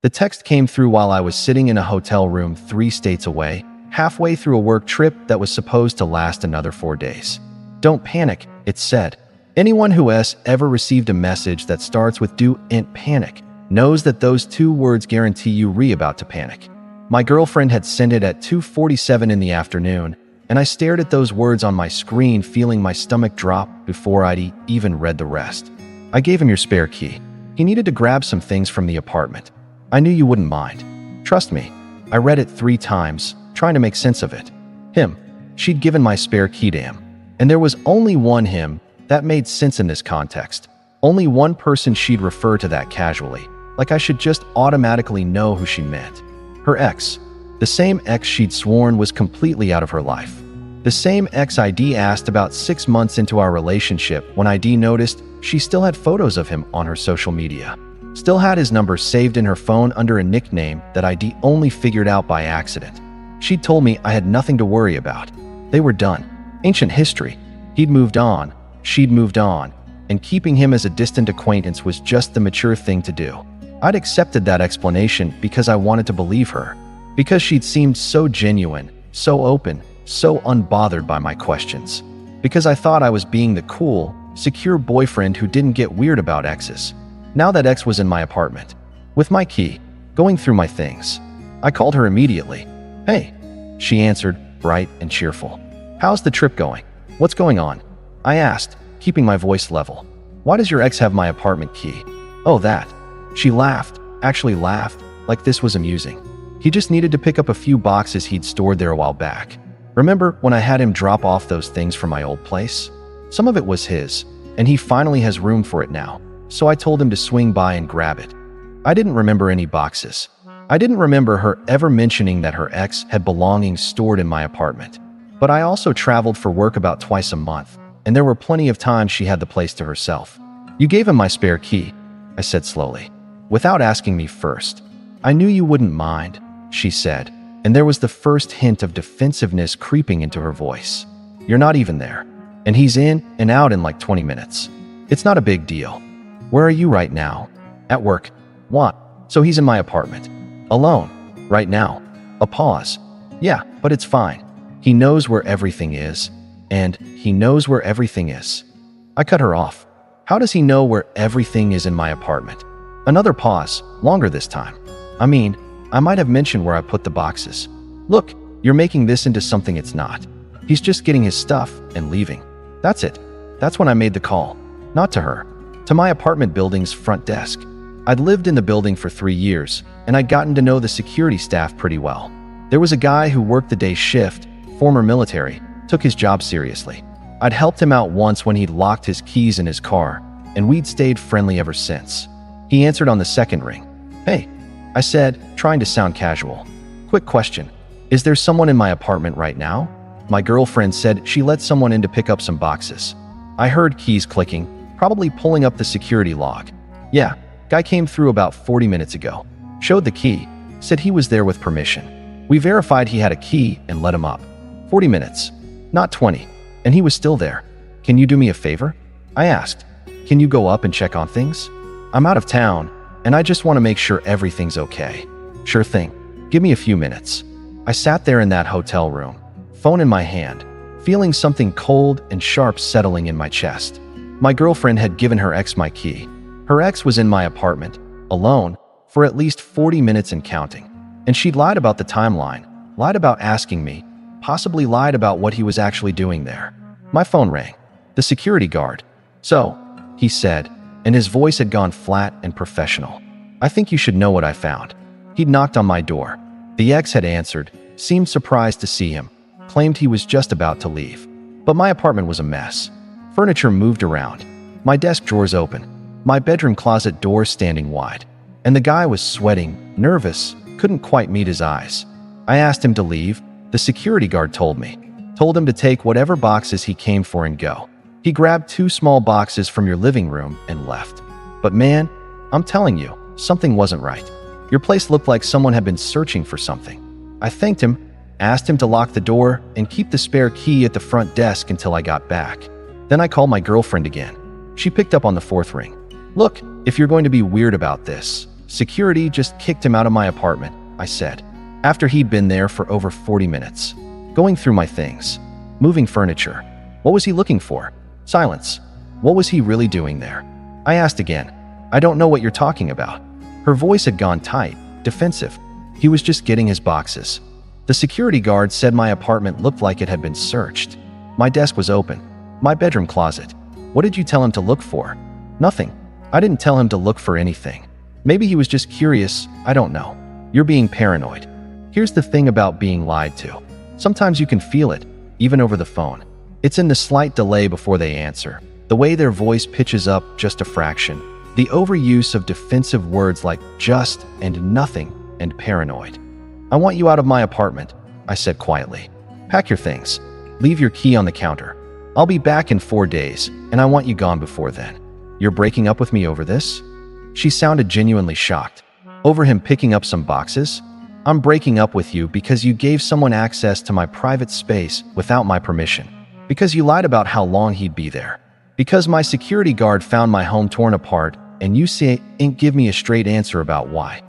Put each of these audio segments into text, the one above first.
The text came through while I was sitting in a hotel room 3 states away, halfway through a work trip that was supposed to last another 4 days. "Don't panic," it said. Anyone who has ever received a message that starts with "do int panic" knows that those 2 words guarantee you about to panic. My girlfriend had sent it at 2:47 in the afternoon, and I stared at those words on my screen, feeling my stomach drop before I'd even read the rest. I gave him your spare key. He needed to grab some things from the apartment. I knew you wouldn't mind. Trust me. I read it 3 times, trying to make sense of it. Him. She'd given my spare key to him. And there was only one him that made sense in this context. Only one person she'd refer to that casually, like I should just automatically know who she meant. Her ex. The same ex she'd sworn was completely out of her life. The same ex I'd asked about 6 months into our relationship when I'd noticed she still had photos of him on her social media. Still had his number saved in her phone under a nickname that I'd only figured out by accident. She'd told me I had nothing to worry about. They were done. Ancient history. He'd moved on. She'd moved on. And keeping him as a distant acquaintance was just the mature thing to do. I'd accepted that explanation because I wanted to believe her. Because she'd seemed so genuine, so open, so unbothered by my questions. Because I thought I was being the cool, secure boyfriend who didn't get weird about exes. Now that ex was in my apartment, with my key, going through my things. I called her immediately. "Hey," she answered, bright and cheerful. "How's the trip going? What's going on?" I asked, keeping my voice level. "Why does your ex have my apartment key?" "Oh, that." She laughed, actually laughed, like this was amusing. "He just needed to pick up a few boxes he'd stored there a while back. Remember when I had him drop off those things from my old place? Some of it was his, and he finally has room for it now. So I told him to swing by and grab it." I didn't remember any boxes. I didn't remember her ever mentioning that her ex had belongings stored in my apartment. But I also traveled for work about twice a month, and there were plenty of times she had the place to herself. "You gave him my spare key," I said slowly, without asking me first. "I knew you wouldn't mind," she said, and there was the first hint of defensiveness creeping into her voice. "You're not even there, and he's in and out in like 20 minutes. It's not a big deal. Where are you right now?" "At work." "What? So he's in my apartment. Alone. Right now." A pause. "Yeah, but it's fine. He knows where everything is. And he knows where everything is." I cut her off. "How does he know where everything is in my apartment?" Another pause, longer this time. "I mean, I might have mentioned where I put the boxes." "Look, you're making this into something it's not. He's just getting his stuff and leaving. That's it." That's when I made the call. Not to her. To my apartment building's front desk. I'd lived in the building for 3 years, and I'd gotten to know the security staff pretty well. There was a guy who worked the day shift, former military, took his job seriously. I'd helped him out once when he'd locked his keys in his car, and we'd stayed friendly ever since. He answered on the second ring. "Hey," I said, trying to sound casual. "Quick question. Is there someone in my apartment right now?" My girlfriend said she let someone in to pick up some boxes. I heard keys clicking, probably pulling up the security log. "Yeah, guy came through about 40 minutes ago. Showed the key, said he was there with permission. We verified he had a key and let him up. 40 minutes, not 20, and he was still there. Can you do me a favor?" I asked. "Can you go up and check on things? I'm out of town, and I just want to make sure everything's okay." "Sure thing. Give me a few minutes." I sat there in that hotel room, phone in my hand, feeling something cold and sharp settling in my chest. My girlfriend had given her ex my key. Her ex was in my apartment, alone, for at least 40 minutes and counting. And she'd lied about the timeline, lied about asking me, possibly lied about what he was actually doing there. My phone rang. The security guard. "So," he said, and his voice had gone flat and professional. "I think you should know what I found." He'd knocked on my door. The ex had answered, seemed surprised to see him, claimed he was just about to leave. But my apartment was a mess. Furniture moved around. My desk drawers open. My bedroom closet door standing wide. And the guy was sweating, nervous, couldn't quite meet his eyes. I asked him to leave. The security guard told me. Told him to take whatever boxes he came for and go. He grabbed 2 small boxes from your living room and left. But man, I'm telling you, something wasn't right. Your place looked like someone had been searching for something. I thanked him, asked him to lock the door and keep the spare key at the front desk until I got back. Then I called my girlfriend again. She picked up on the 4th ring. "Look, if you're going to be weird about this, Security just kicked him out of my apartment, I said, after he'd been there for over 40 minutes, going through my things, moving furniture. What was he looking for? Silence. What was he really doing there? I asked again. I don't know what you're talking about. Her voice had gone tight, defensive. He was just getting his boxes. The security guard said my apartment looked like it had been searched. My desk was open. My bedroom closet. What did you tell him to look for? Nothing. I didn't tell him to look for anything. Maybe he was just curious. I don't know. You're being paranoid. Here's the thing about being lied to. Sometimes you can feel it, even over the phone. It's in the slight delay before they answer, the way their voice pitches up just a fraction, the overuse of defensive words like just and nothing and paranoid. I want you out of my apartment, I said quietly. Pack your things. Leave your key on the counter. I'll be back in 4 days, and I want you gone before then. You're breaking up with me over this? She sounded genuinely shocked. Over him picking up some boxes? I'm breaking up with you because you gave someone access to my private space without my permission. Because you lied about how long he'd be there. Because my security guard found my home torn apart and you ain't give me a straight answer about why.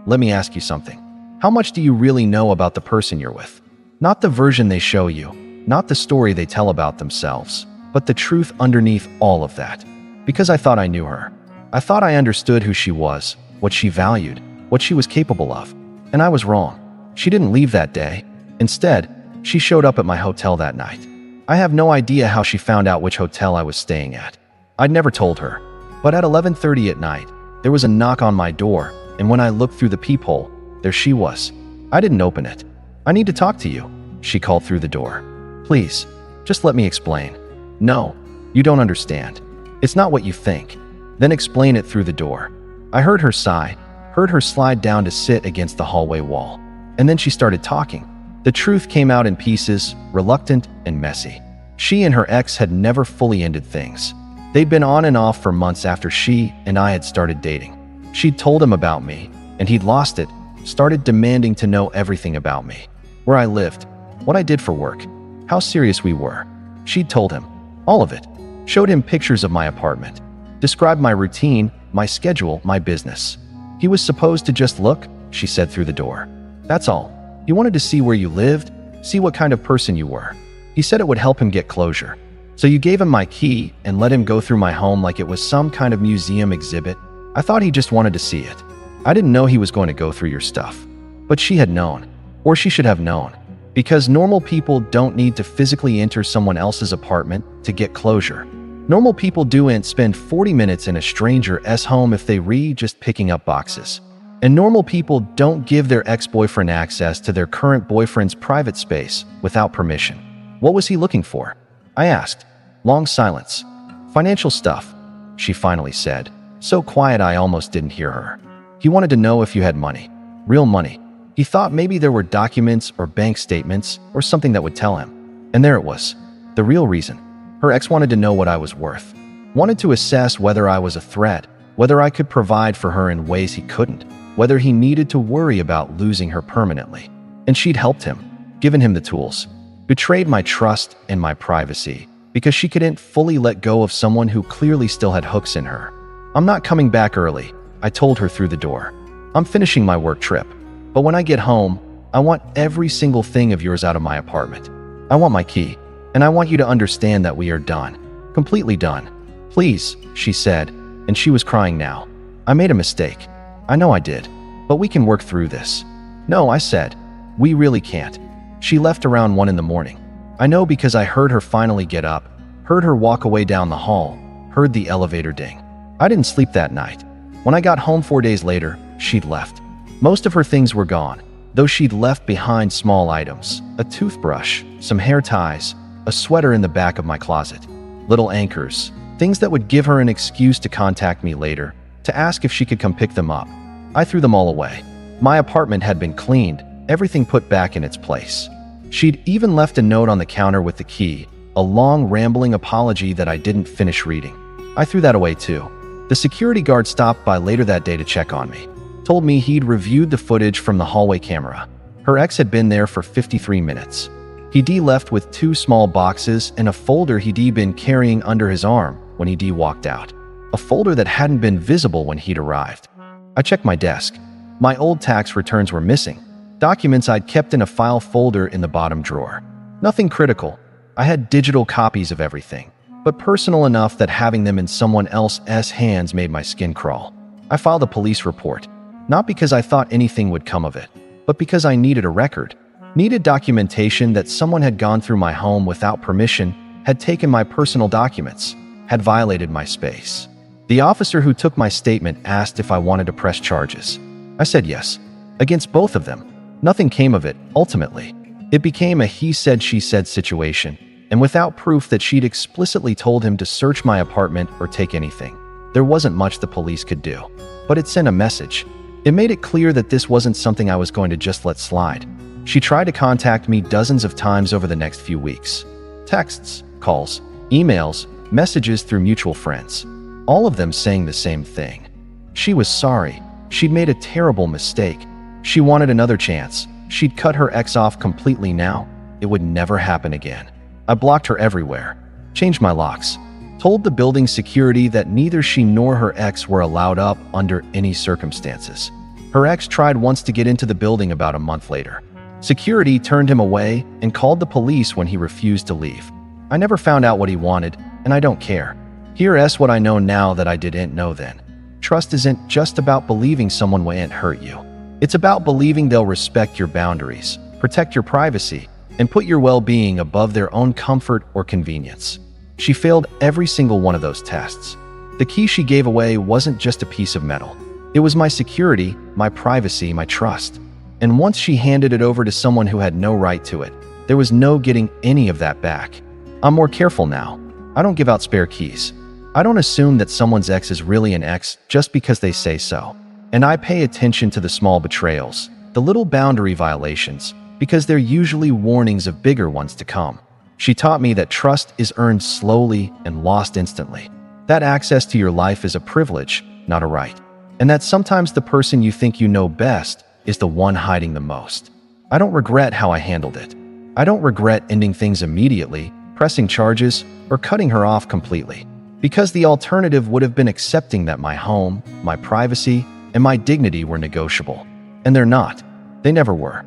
Let me ask you something. How much do you really know about the person you're with? Not the version they show you, not the story they tell about themselves, but the truth underneath all of that. Because I thought I knew her. I thought I understood who she was, what she valued, what she was capable of. And I was wrong. She didn't leave that day. Instead, she showed up at my hotel that night. I have no idea how she found out which hotel I was staying at. I'd never told her. But at 11:30 at night, there was a knock on my door, and when I looked through the peephole, there she was. I didn't open it. I need to talk to you, she called through the door. Please, just let me explain. No, you don't understand. It's not what you think. Then explain it through the door. I heard her sigh, heard her slide down to sit against the hallway wall. And then she started talking. The truth came out in pieces, reluctant and messy. She and her ex had never fully ended things. They'd been on and off for months after she and I had started dating. She'd told him about me, and he'd lost it, started demanding to know everything about me. Where I lived, what I did for work, how serious we were. She'd told him. All of it. Showed him pictures of my apartment. Described my routine, my schedule, my business. He was supposed to just look, she said through the door. That's all. He wanted to see where you lived, see what kind of person you were. He said it would help him get closure. So you gave him my key and let him go through my home like it was some kind of museum exhibit. I thought he just wanted to see it. I didn't know he was going to go through your stuff. But she had known. Or she should have known. Because normal people don't need to physically enter someone else's apartment to get closure. Normal people don't spend 40 minutes in a stranger's home if they just picking up boxes. And normal people don't give their ex-boyfriend access to their current boyfriend's private space without permission. What was he looking for? I asked. Long silence. Financial stuff, she finally said, so quiet I almost didn't hear her. He wanted to know if you had money. Real money. He thought maybe there were documents or bank statements or something that would tell him. And there it was. The real reason. Her ex wanted to know what I was worth. Wanted to assess whether I was a threat, whether I could provide for her in ways he couldn't, whether he needed to worry about losing her permanently. And she'd helped him, given him the tools. Betrayed my trust and my privacy because she couldn't fully let go of someone who clearly still had hooks in her. I'm not coming back early, I told her through the door. I'm finishing my work trip. But when I get home, I want every single thing of yours out of my apartment. I want my key, and I want you to understand that we are done. Completely done. Please, she said, and she was crying now. I made a mistake. I know I did, but we can work through this. No, I said. We really can't. She left around 1 a.m. I know because I heard her finally get up, heard her walk away down the hall, heard the elevator ding. I didn't sleep that night. When I got home 4 days later, she'd left. Most of her things were gone, though she'd left behind small items, a toothbrush, some hair ties, a sweater in the back of my closet, little anchors, things that would give her an excuse to contact me later, to ask if she could come pick them up. I threw them all away. My apartment had been cleaned, everything put back in its place. She'd even left a note on the counter with the key, a long rambling apology that I didn't finish reading. I threw that away too. The security guard stopped by later that day to check on me. Told me he'd reviewed the footage from the hallway camera. Her ex had been there for 53 minutes. He'd left with 2 small boxes and a folder he'd been carrying under his arm when he'd walked out. A folder that hadn't been visible when he'd arrived. I checked my desk. My old tax returns were missing. Documents I'd kept in a file folder in the bottom drawer. Nothing critical. I had digital copies of everything, but personal enough that having them in someone else's hands made my skin crawl. I filed a police report, not because I thought anything would come of it, but because I needed a record, needed documentation that someone had gone through my home without permission, had taken my personal documents, had violated my space. The officer who took my statement asked if I wanted to press charges. I said yes, against both of them. Nothing came of it, ultimately. It became a he said, she said situation, and without proof that she'd explicitly told him to search my apartment or take anything, there wasn't much the police could do. But it sent a message. It made it clear that this wasn't something I was going to just let slide. She tried to contact me dozens of times over the next few weeks. Texts, calls, emails, messages through mutual friends. All of them saying the same thing. She was sorry. She'd made a terrible mistake. She wanted another chance. She'd cut her ex off completely now. It would never happen again. I blocked her everywhere. Changed my locks. Told the building security that neither she nor her ex were allowed up under any circumstances. Her ex tried once to get into the building about a month later. Security turned him away and called the police when he refused to leave. I never found out what he wanted, and I don't care. Here's what I know now that I didn't know then. Trust isn't just about believing someone won't hurt you. It's about believing they'll respect your boundaries, protect your privacy, and put your well-being above their own comfort or convenience. She failed every single one of those tests. The key she gave away wasn't just a piece of metal. It was my security, my privacy, my trust. And once she handed it over to someone who had no right to it, there was no getting any of that back. I'm more careful now. I don't give out spare keys. I don't assume that someone's ex is really an ex just because they say so. And I pay attention to the small betrayals, the little boundary violations, because they're usually warnings of bigger ones to come. She taught me that trust is earned slowly and lost instantly. That access to your life is a privilege, not a right. And that sometimes the person you think you know best is the one hiding the most. I don't regret how I handled it. I don't regret ending things immediately, pressing charges, or cutting her off completely. Because the alternative would have been accepting that my home, my privacy, and my dignity were negotiable. And they're not. They never were.